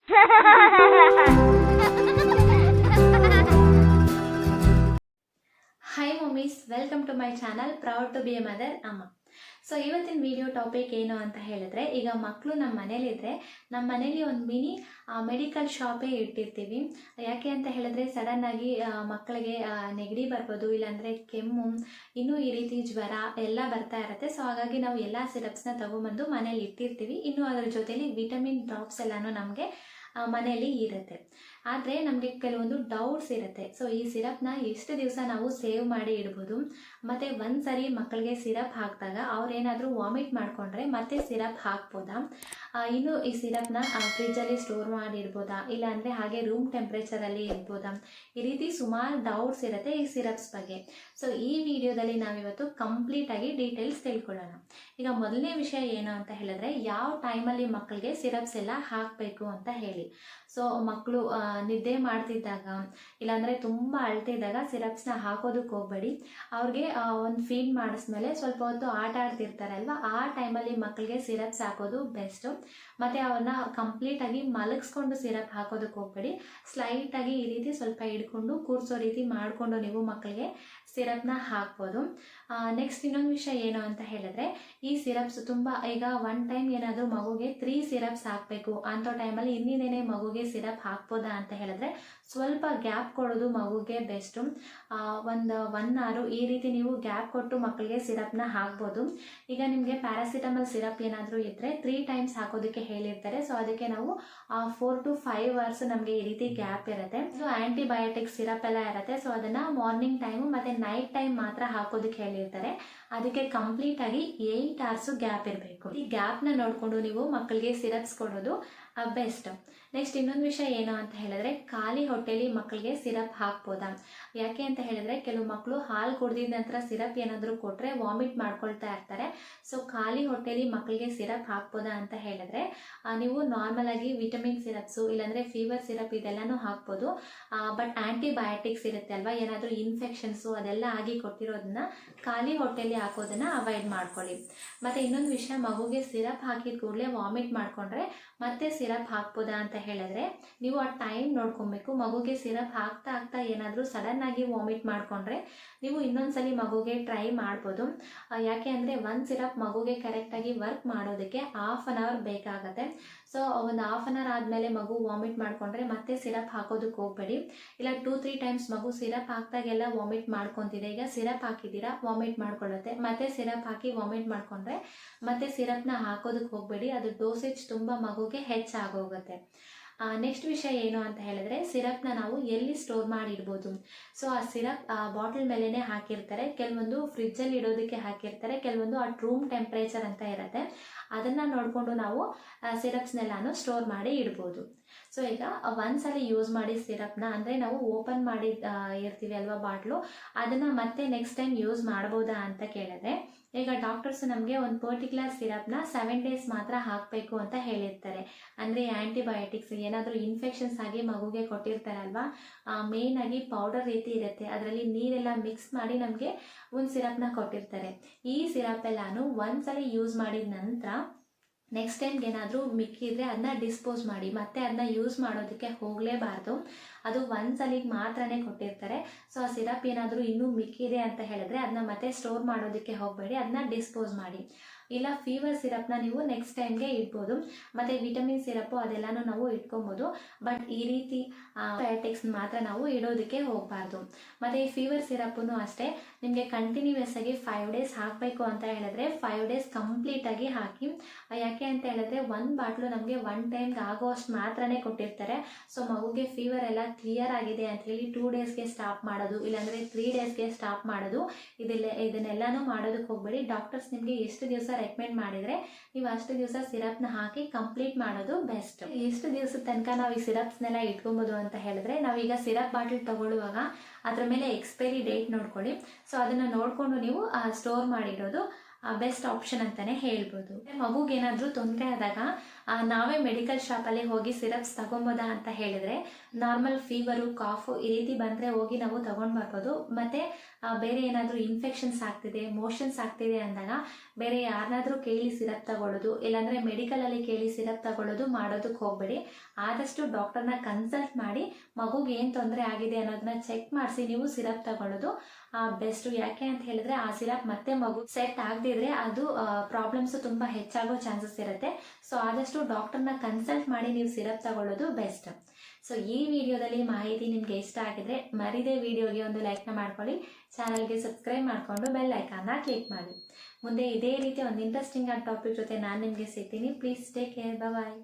Hi mummies, welcome to my channel proud to be a mother ಅಮ್ಮ. So ಇವತ್ತಿನ video topic ಏನು ಅಂತ ಹೇಳಿದ್ರೆ, ಈಗ ಮಕ್ಕಳು ನಮ್ಮ ಮನೇಲಿದ್ರೆ ನಮ್ಮ ಮನೇಲಿ ಒಂದು ಮಿನಿ ಮೆಡಿಕಲ್ ಶಾಪೇ ಇಟ್ಟಿರ್ತೀವಿ. ಯಾಕೆ ಅಂತ ಹೇಳಿದ್ರೆ ಸಡನ್ ಆಗಿ ಮಕ್ಕಳಿಗೆ ನೆಗಡಿ ಬರ್ಬೋದು, ಇಲ್ಲಾಂದರೆ ಕೆಮ್ಮು, ಇನ್ನೂ ಈ ರೀತಿ ಜ್ವರ ಎಲ್ಲ ಬರ್ತಾ ಇರುತ್ತೆ. ಸೊ ಹಾಗಾಗಿ ನಾವು ಎಲ್ಲ ಸಿರಪ್ಸ್ನ ತಗೊಂಬಂದು ಮನೇಲಿ ಇಟ್ಟಿರ್ತೀವಿ. ಇನ್ನು ಅದರ ಜೊತೆಲಿ ವಿಟಮಿನ್ ಡ್ರಾಪ್ಸ್ ಎಲ್ಲನೂ ನಮಗೆ ಮನೆಯಲ್ಲಿ ಇರುತ್ತೆ. ಆದರೆ ನಮಗೆ ಕೆಲವೊಂದು ಡೌಟ್ಸ್ ಇರುತ್ತೆ. ಸೊ ಈ ಸಿರಪ್ನ ಎಷ್ಟು ದಿವಸ ನಾವು ಸೇವ್ ಮಾಡಿ ಇಡ್ಬೋದು, ಮತ್ತು ಒಂದು ಸರಿ ಮಕ್ಕಳಿಗೆ ಸಿರಪ್ ಹಾಕಿದಾಗ ಅವ್ರೇನಾದರೂ ವಾಮಿಟ್ ಮಾಡಿಕೊಂಡ್ರೆ ಮತ್ತೆ ಸಿರಪ್ ಹಾಕ್ಬೋದಾ, ಇನ್ನು ಈ ಸಿರಪ್ನ ಫ್ರಿಜ್ಜಲ್ಲಿ ಸ್ಟೋರ್ ಮಾಡಿ ಇಡ್ಬೋದಾ, ಇಲ್ಲಾಂದರೆ ಹಾಗೆ ರೂಮ್ ಟೆಂಪ್ರೇಚರಲ್ಲಿ ಇಡ್ಬೋದಾ, ಈ ರೀತಿ ಸುಮಾರು ಡೌಟ್ಸ್ ಇರುತ್ತೆ ಈ ಸಿರಪ್ಸ್ ಬಗ್ಗೆ. ಸೊ ಈ ವಿಡಿಯೋದಲ್ಲಿ ನಾವಿವತ್ತು ಕಂಪ್ಲೀಟಾಗಿ ಡೀಟೇಲ್ಸ್ ತಿಳ್ಕೊಳ್ಳೋಣ. ಈಗ ಮೊದಲನೇ ವಿಷಯ ಏನು ಅಂತ ಹೇಳಿದ್ರೆ, ಯಾವ ಟೈಮಲ್ಲಿ ಮಕ್ಕಳಿಗೆ ಸಿರಪ್ಸ್ ಎಲ್ಲ ಹಾಕಬೇಕು ಅಂತ ಹೇಳಿ. ಸೊ ಮಕ್ಕಳು ನಿದ್ದೆ ಮಾಡ್ತಿದ್ದಾಗ, ಇಲ್ಲಾಂದರೆ ತುಂಬ ಅಳ್ತಿದ್ದಾಗ ಸಿರಪ್ಸ್ನ ಹಾಕೋದಕ್ಕೆ ಹೋಗಬೇಡಿ. ಅವ್ರಿಗೆ ಒಂದು ಫೀಡ್ ಮಾಡಿಸ್ಮೇಲೆ ಸ್ವಲ್ಪ ಹೊತ್ತು ಆಟ ಆಡ್ತಿರ್ತಾರೆ ಅಲ್ವಾ, ಆ ಟೈಮಲ್ಲಿ ಮಕ್ಕಳಿಗೆ ಸಿರಪ್ಸ್ ಹಾಕೋದು ಬೆಸ್ಟು. ಮತ್ತು ಅವ್ರನ್ನ ಕಂಪ್ಲೀಟಾಗಿ ಮಲಗಿಸ್ಕೊಂಡು ಸಿರಪ್ ಹಾಕೋದಕ್ಕೆ ಹೋಗಬೇಡಿ. ಸ್ಲೈಟಾಗಿ ಈ ರೀತಿ ಸ್ವಲ್ಪ ಹಿಡ್ಕೊಂಡು ಕೂರಿಸೋ ರೀತಿ ಮಾಡಿಕೊಂಡು ನೀವು ಮಕ್ಕಳಿಗೆ ಸಿರಪ್ನ ಹಾಕ್ಬೋದು. ನೆಕ್ಸ್ಟ್ ಇನ್ನೊಂದು ವಿಷಯ ಏನು ಅಂತ ಹೇಳಿದ್ರೆ, ಈ ಸಿರಪ್ಸ್ ತುಂಬ ಈಗ ಒನ್ ಟೈಮ್ ಏನಾದರೂ ಮಗುಗೆ 3 ಸಿರಪ್ಸ್ ಹಾಕಬೇಕು ಅಂಥ ಟೈಮಲ್ಲಿ ಇನ್ನಿಂದೇನೆ ಮಗುಗೆ ಸಿರಪ್ ಹಾಕ್ಬೋದಾ ಅಂತ ಹೇಳಿದ್ರೆ ಸ್ವಲ್ಪ ಗ್ಯಾಪ್ ಕೊಡೋದು ಮಗುಗೆ ಬೆಸ್ಟು. ಒಂದು 1 hour ಈ ರೀತಿ ನೀವು ಗ್ಯಾಪ್ ಕೊಟ್ಟು ಮಕ್ಕಳಿಗೆ ಸಿರಪ್ನ ಹಾಕ್ಬೋದು. ಈಗ ನಿಮಗೆ ಪ್ಯಾರಾಸಿಟಮಲ್ ಸಿರಪ್ ಏನಾದರೂ ಇದ್ದರೆ 3 times ಹಾಕೋದಕ್ಕೆ ಹೇಳಿರ್ತಾರೆ. ಸೊ ಅದಕ್ಕೆ ನಾವು 4 to 5 hours ನಮಗೆ ಈ ರೀತಿ ಗ್ಯಾಪ್ ಇರುತ್ತೆ. ಸೊ ಆ್ಯಂಟಿಬಯೋಟಿಕ್ ಸಿರಪ್ ಎಲ್ಲ ಇರುತ್ತೆ. ಸೊ ಅದನ್ನು ಮಾರ್ನಿಂಗ್ ಟೈಮು ಮತ್ತು ನೈಟ್ ಟೈಮ್ ಮಾತ್ರ ಹಾಕೋದಕ್ಕೆ ಹೇಳಿರ್ತಾರೆ. ಅದಕ್ಕೆ ಕಂಪ್ಲೀಟಾಗಿ 8 hours ಗ್ಯಾಪ್ ಇರಬೇಕು. ಈ ಗ್ಯಾಪ್ನ ನೋಡಿಕೊಂಡು ನೀವು ಮಕ್ಕಳಿಗೆ ಸಿರಪ್ಸ್ ಕೊಡೋದು ಬೆಸ್ಟ್. ನೆಕ್ಸ್ಟ್ ಇನ್ನೊಂದು ವಿಷಯ ಏನು ಅಂತ ಹೇಳಿದ್ರೆ, ಖಾಲಿ ಹೊಟ್ಟೆಲಿ ಮಕ್ಕಳಿಗೆ ಸಿರಪ್ ಹಾಕ್ಬೋದಾ. ಯಾಕೆ ಅಂತ ಹೇಳಿದ್ರೆ ಕೆಲವು ಮಕ್ಕಳು ಹಾಲು ಕುಡ್ದಿದ ನಂತರ ಸಿರಪ್ ಏನಾದರೂ ಕೊಟ್ಟರೆ ವಾಮಿಟ್ ಮಾಡ್ಕೊಳ್ತಾ ಇರ್ತಾರೆ. ಸೊ ಖಾಲಿ ಹೊಟ್ಟೆಲಿ ಮಕ್ಕಳಿಗೆ ಸಿರಪ್ ಹಾಕ್ಬೋದಾ ಅಂತ ಹೇಳಿದ್ರೆ, ನೀವು ನಾರ್ಮಲ್ ಆಗಿ ವಿಟಮಿನ್ ಸಿರಪ್ಸು ಇಲ್ಲಾಂದರೆ ಫೀವರ್ ಸಿರಪ್ ಇದೆಲ್ಲನೂ ಹಾಕ್ಬೋದು. ಬಟ್ ಆ್ಯಂಟಿಬಯೋಟಿಕ್ಸ್ ಇರುತ್ತೆ ಅಲ್ವಾ, ಏನಾದರೂ ಇನ್ಫೆಕ್ಷನ್ಸು ಅದೆಲ್ಲ ಆಗಿ ಕೊಟ್ಟಿರೋದನ್ನ ಖಾಲಿ ಹೊಟ್ಟೆಲಿ ಹಾಕೋದನ್ನು ಅವಾಯ್ಡ್ ಮಾಡ್ಕೊಳ್ಳಿ. ಮತ್ತು ಇನ್ನೊಂದು ವಿಷಯ, ಮಗುಗೆ ಸಿರಪ್ ಹಾಕಿದ ಕೂಡಲೇ ವಾಮಿಟ್ ಮಾಡಿಕೊಂಡ್ರೆ ಮತ್ತೆ ಸಿರಪ್ ಹಾಕ್ಬೋದಾ ಅಂತ ಹೇಳಿದ್ರೆ, ನೀವು ಆ ಟೈಮ್ ನೋಡ್ಕೊಬೇಕು. ಮಗುಗೆ ಸಿರಪ್ ಹಾಕ್ತಾ ಏನಾದರೂ ಸಡನ್ ಆಗಿ ವಾಮಿಟ್ ಮಾಡಿಕೊಂಡ್ರೆ ನೀವು ಇನ್ನೊಂದ್ಸಲಿ ಮಗುಗೆ ಟ್ರೈ ಮಾಡ್ಬೋದು. ಯಾಕೆ ಅಂದರೆ ಒಂದು ಸಿರಪ್ ಮಗುಗೆ ಕರೆಕ್ಟಾಗಿ ವರ್ಕ್ ಮಾಡೋದಕ್ಕೆ 1/2 hour ಬೇಕಾಗುತ್ತೆ. ಸೊ ಒಂದು 1/2 hour ಆದಮೇಲೆ ಮಗು ವಾಮಿಟ್ ಮಾಡಿಕೊಂಡ್ರೆ ಮತ್ತೆ ಸಿರಪ್ ಹಾಕೋದಕ್ಕೆ ಹೋಗಬೇಡಿ. ಇಲ್ಲ 2-3 times ಮಗು ಸಿರಪ್ ಹಾಕಿದಾಗೆಲ್ಲ ವಾಮಿಟ್ ಮಾಡ್ಕೊತಿದೆ, ಈಗ ಸಿರಪ್ ಹಾಕಿದ್ದೀರಾ ವಾಮಿಟ್ ಮಾಡ್ಕೊಳ್ಳುತ್ತೆ, ಮತ್ತೆ ಸಿರಪ್ ಹಾಕಿ ವಾಮಿಟ್ ಮಾಡಿಕೊಂಡ್ರೆ ಮತ್ತೆ ಸಿರಪ್ನ ಹಾಕೋದಕ್ಕೆ ಹೋಗಬೇಡಿ. ಅದು ಡೋಸೇಜ್ ತುಂಬ ಮಗುಗೆ ಹೆಚ್ಚಾಗೋಗುತ್ತೆ. ನೆಕ್ಸ್ಟ್ ವಿಷಯ ಏನು ಅಂತ ಹೇಳಿದ್ರೆ, ಸಿರಪ್ನ ನಾವು ಎಲ್ಲಿ ಸ್ಟೋರ್ ಮಾಡಿ ಇಡ್ಬೋದು. ಸೊ ಆ ಸಿರಪ್ ಬಾಟಲ್ ಮೇಲೇ ಹಾಕಿರ್ತಾರೆ, ಕೆಲವೊಂದು ಫ್ರಿಜ್ಜಲ್ಲಿ ಇಡೋದಕ್ಕೆ ಹಾಕಿರ್ತಾರೆ, ಕೆಲವೊಂದು ಆ ರೂಮ್ ಟೆಂಪ್ರೇಚರ್ ಅಂತ ಇರುತ್ತೆ, ಅದನ್ನು ನೋಡಿಕೊಂಡು ನಾವು ಸಿರಪ್ಸ್ನೆಲ್ಲಾನು ಸ್ಟೋರ್ ಮಾಡಿ ಇಡ್ಬೋದು. ಸೊ ಈಗ ಒಂದ್ಸಲ ಯೂಸ್ ಮಾಡಿ ಸಿರಪ್ನ, ಅಂದರೆ ನಾವು ಓಪನ್ ಮಾಡಿ ಇರ್ತೀವಿ ಅಲ್ವಾ ಬಾಟ್ಲು, ಅದನ್ನು ಮತ್ತೆ ನೆಕ್ಸ್ಟ್ ಟೈಮ್ ಯೂಸ್ ಮಾಡ್ಬೋದಾ ಅಂತ ಕೇಳಿದ್ರೆ, ಈಗ ಡಾಕ್ಟರ್ಸ್ ನಮಗೆ ಒಂದು ಪರ್ಟಿಕ್ಯುಲರ್ ಸಿರಪ್ನ 7 days ಮಾತ್ರ ಹಾಕಬೇಕು ಅಂತ ಹೇಳಿರ್ತಾರೆ. ಅಂದರೆ ಆ್ಯಂಟಿಬಯೋಟಿಕ್ಸ್ ಏನಾದರೂ ಇನ್ಫೆಕ್ಷನ್ಸ್ ಆಗಿ ಮಗುಗೆ ಕೊಟ್ಟಿರ್ತಾರಲ್ವಾ, ಮೇಯ್ನ್ ಆಗಿ ಪೌಡರ್ ರೀತಿ ಇರುತ್ತೆ, ಅದರಲ್ಲಿ ನೀರೆಲ್ಲ ಮಿಕ್ಸ್ ಮಾಡಿ ನಮಗೆ ಒಂದು ಸಿರಪ್ನ ಕೊಟ್ಟಿರ್ತಾರೆ. ಈ ಸಿರಪ್ ಎಲ್ಲಾನು ಒಂದ್ಸಲ ಯೂಸ್ ಮಾಡಿದ ನಂತರ ನೆಕ್ಸ್ಟ್ ಟೈಮ್ಗೆ ಏನಾದರೂ ಮಿಕ್ಕಿದ್ರೆ ಅದನ್ನ ಡಿಸ್ಪೋಸ್ ಮಾಡಿ, ಮತ್ತೆ ಅದನ್ನ ಯೂಸ್ ಮಾಡೋದಕ್ಕೆ ಹೋಗಲೇಬಾರ್ದು. ಅದು ಒಂದ್ಸಲಿಗೆ ಮಾತ್ರನೇ ಕೊಟ್ಟಿರ್ತಾರೆ. ಸೊ ಆ ಸಿರಪ್ ಏನಾದರೂ ಇನ್ನೂ ಮಿಕ್ಕಿದೆ ಅಂತ ಹೇಳಿದ್ರೆ ಅದನ್ನ ಮತ್ತೆ ಸ್ಟೋರ್ ಮಾಡೋದಕ್ಕೆ ಹೋಗಬೇಡಿ, ಅದನ್ನ ಡಿಸ್ಪೋಸ್ ಮಾಡಿ. ಇಲ್ಲ ಫೀವರ್ ಸಿರಪ್ನ ನೀವು ನೆಕ್ಸ್ಟ್ ಟೈಮ್ಗೆ ಇಡ್ಬೋದು, ಮತ್ತು ವಿಟಮಿನ್ ಸಿರಪ್ಪು ಅದೆಲ್ಲನೂ ನಾವು ಇಟ್ಕೊಬೋದು. ಬಟ್ ಈ ರೀತಿ ಬಯೋಟಿಕ್ಸ್ ಮಾತ್ರ ನಾವು ಇಡೋದಕ್ಕೆ ಹೋಗಬಾರ್ದು. ಮತ್ತು ಈ ಫೀವರ್ ಸಿರಪ್ಪು ಅಷ್ಟೇ, ನಿಮಗೆ ಕಂಟಿನ್ಯೂಯಸ್ ಆಗಿ 5 days ಹಾಕಬೇಕು ಅಂತ ಹೇಳಿದ್ರೆ 5 days ಕಂಪ್ಲೀಟಾಗಿ ಹಾಕಿ. ಯಾಕೆ ಅಂತ ಹೇಳಿದ್ರೆ ಒಂದು ಬಾಟ್ಲು ನಮಗೆ 1 ಟೈಮ್ಗೆ ಆಗೋಷ್ಟು ಮಾತ್ರನೇ ಕೊಟ್ಟಿರ್ತಾರೆ. ಸೊ ಮಗುಗೆ ಫೀವರ್ ಎಲ್ಲ ಕ್ಲಿಯರ್ ಆಗಿದೆ ಅಂತ ಹೇಳಿ 2 daysಗೆ ಸ್ಟಾಪ್ ಮಾಡೋದು, ಇಲ್ಲಾಂದರೆ 3 daysಗೆ ಸ್ಟಾಪ್ ಮಾಡೋದು, ಇದನ್ನೆಲ್ಲನೂ ಮಾಡೋದಕ್ಕೆ ಹೋಗಬೇಡಿ. ಡಾಕ್ಟರ್ಸ್ ನಿಮಗೆ ಎಷ್ಟು ದಿವಸ ರೆಕಮೆಂಡ್ ಮಾಡಿದರೆ ನೀವು ಅಷ್ಟು ದಿವಸ ಸಿರಪ್ನ ಹಾಕಿ ಕಂಪ್ಲೀಟ್ ಮಾಡೋದು ಬೆಸ್ಟ್. ಎಷ್ಟು ದಿವಸದ ತನಕ ನಾವು ಈ ಸಿರಪ್ಸ್ನೆಲ್ಲ ಇಟ್ಕೊಬೋದು ಅಂತ ಹೇಳಿದ್ರೆ, ನಾವೀಗ ಸಿರಪ್ ಬಾಟಲ್ ತಗೊಳ್ಳುವಾಗ ಅದರ ಮೇಲೆ ಎಕ್ಸ್ಪೈರಿ ಡೇಟ್ ನೋಡ್ಕೊಳ್ಳಿ. ಸೊ ಅದನ್ನು ನೋಡಿಕೊಂಡು ನೀವು ಸ್ಟೋರ್ ಮಾಡಿಡೋದು ಬೆಸ್ಟ್ ಆಪ್ಷನ್ ಅಂತಲೇ ಹೇಳ್ಬೋದು. ಮಗುಗೇನಾದರೂ ತೊಂದರೆ ಆದಾಗ ನಾವೇ ಮೆಡಿಕಲ್ ಶಾಪಲ್ಲಿ ಹೋಗಿ ಸಿರಪ್ಸ್ ತಗೊಬೋದಾ ಅಂತ ಹೇಳಿದರೆ, ನಾರ್ಮಲ್ ಫೀವರು, ಕಾಫು ಈ ರೀತಿ ಬಂದರೆ ಹೋಗಿ ನಾವು ತಗೊಂಡು ಬರ್ಬೋದು. ಮತ್ತು ಬೇರೆ ಏನಾದರೂ ಇನ್ಫೆಕ್ಷನ್ಸ್ ಆಗ್ತಿದೆ, ಮೋಷನ್ಸ್ ಆಗ್ತಿದೆ ಅಂದಾಗ ಬೇರೆ ಯಾರನ್ನಾದರೂ ಕೇಳಿ ಸಿರಪ್ ತಗೊಳ್ಳೋದು, ಇಲ್ಲಾಂದರೆ ಮೆಡಿಕಲಲ್ಲಿ ಕೇಳಿ ಸಿರಪ್ ತಗೊಳ್ಳೋದು ಮಾಡೋದಕ್ಕೆ ಹೋಗಬೇಡಿ. ಆದಷ್ಟು ಡಾಕ್ಟರ್ನ ಕನ್ಸಲ್ಟ್ ಮಾಡಿ ಮಗುಗೆ ಏನು ತೊಂದರೆ ಆಗಿದೆ ಅನ್ನೋದನ್ನ ಚೆಕ್ ಮಾಡಿಸಿ ನೀವು ಸಿರಪ್ ತಗೊಳ್ಳೋದು ಬೆಸ್ಟು. ಯಾಕೆ ಅಂತ ಹೇಳಿದ್ರೆ ಆ ಸಿರಪ್ ಮತ್ತೆ ಮಗು ಸೆಟ್ ಆಗದಿದ್ರೆ ಅದು ಪ್ರಾಬ್ಲಮ್ಸು ತುಂಬ ಹೆಚ್ಚಾಗೋ ಚಾನ್ಸಸ್ ಇರುತ್ತೆ. ಸೊ ಆದಷ್ಟು ಡಾಕ್ಟರ್ನ ಕನ್ಸಲ್ಟ್ ಮಾಡಿ ನೀವು ಸಿರಪ್ ತಗೊಳ್ಳೋದು ಬೆಸ್ಟ್. ಸೊ ಈ ವಿಡಿಯೋದಲ್ಲಿ ಮಾಹಿತಿ ನಿಮಗೆ ಇಷ್ಟ ಆಗಿದ್ರೆ ಮರಿದೇ ವಿಡಿಯೋಗೆ ಒಂದು ಲೈಕ್ನ ಮಾಡ್ಕೊಳ್ಳಿ, ಚಾನಲ್ಗೆ ಸಬ್ಸ್ಕ್ರೈಬ್ ಮಾಡಿಕೊಂಡು ಬೆಲ್ ಐಕಾನ್ನ ಕ್ಲಿಕ್ ಮಾಡಿ. ಮುಂದೆ ಇದೇ ರೀತಿ ಒಂದು ಇಂಟ್ರೆಸ್ಟಿಂಗ್ ಆದ ಟಾಪಿಕ್ ಜೊತೆ ನಾನು ನಿಮಗೆ ಸಿಗ್ತೀನಿ. Please take care, bye.